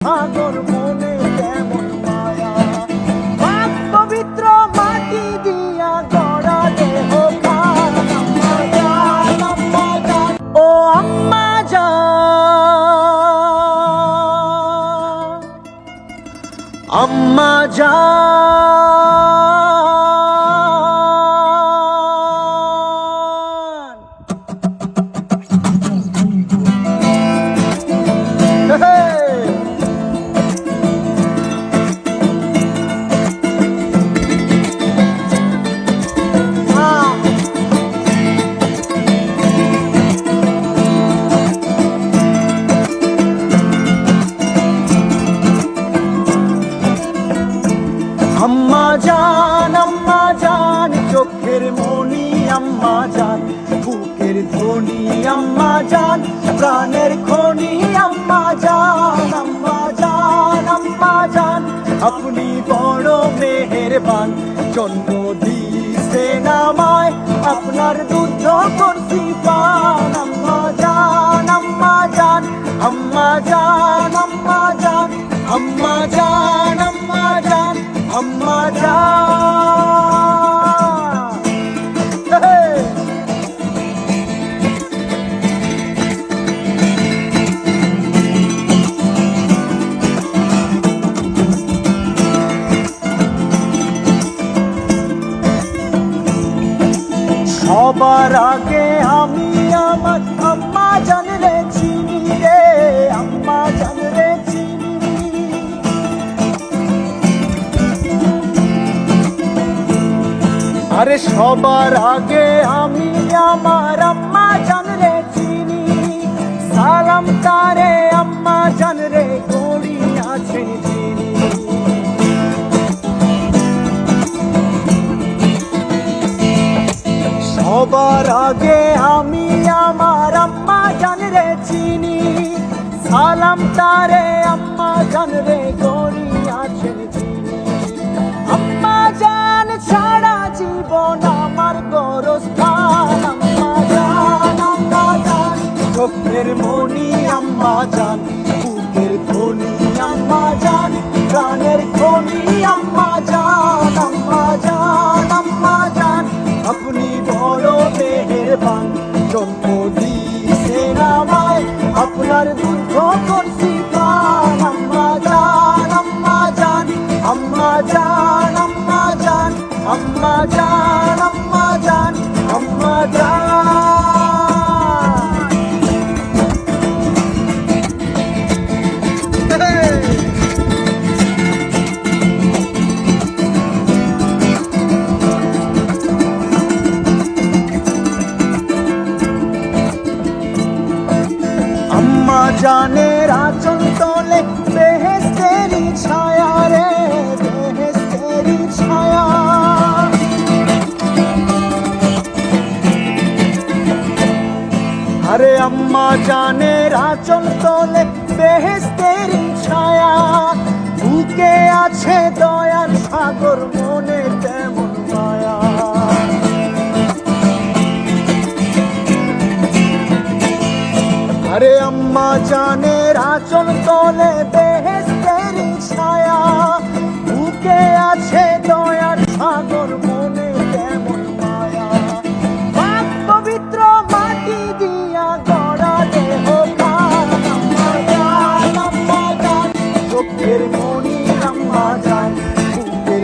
সাগর মনে কেমন মায়া, পাক পবিত্র মাটি দিয়া গড়া দেহ খান। আম্মা জান, আম্মা জান, ও আম্মা জান, আম্মা জান। আম্মা জান, চোখের মনি আম্মা জান, বুকের ধ্বনি আম্মা জান, প্রাণের খনি আম্মা জান। আম্মা জান, আম্মা জান, আপনি বড় মেহেরবান, জন্ম দিয়েছেন আমায়, আপনার দুধ করছি পান। আম্মা জান, আম্মা জান, আম্মা জান, আম্মা জান, আম্মা জান, আম্মা জান, আম্মা জান। সবার আগে আমি আমার আম্মা জানলে চিনি রে, আম্মা জানলে চিনি। আরে সবার আগে আমি আমার আম্মা জানলে চিনি, সালাম তারে আম্মা জানলে গড়ি আছে চিনি। সবার আগে আমি আমার আম্মা জানলে চিনি, সালাম তারে আম্মা জানলে গড়ি আছে চিনি। আম্মা জান ছাড়া জীবন আমার গোরস্থান। আম্মা জান, আম্মা জান, চোখের মনি আম্মা জান, বুকের ধ্বনি আম্মা জান, প্রাণের খনি আম্মা জান। আম্মা জান, আম্মা জান, আপনি বড় মেহেরবান, জন্ম দিয়েছেন আমায়, আপনার দুধ করছি পান। আম্মা জান, আম্মা জান, আম্মা জান, আম্মা জান, আম্মা জান, আম্মা জান, আম্মা জান। আম্মা জানের আঁচল তলে বেহেশতেরি ছায়া রে, বেহেশতেরি ছায়া। আরে আম্মা জানের আঁচল তলে বেহেশতেরি ছায়া, বুকে আছে দয়ার সাগর মনে তেমন মায়া। আরে আম্মা জানের আঁচল তলে বেহেশতেরি ছায়া, বুকে আছে দয়ার সাগর মনে কেমন মায়া, পাক পবিত্র মাটি দিয়া গড়া দেহ খান। আম্মা জান, আম্মা জান, চোখের মনি আম্মা জান, বুকের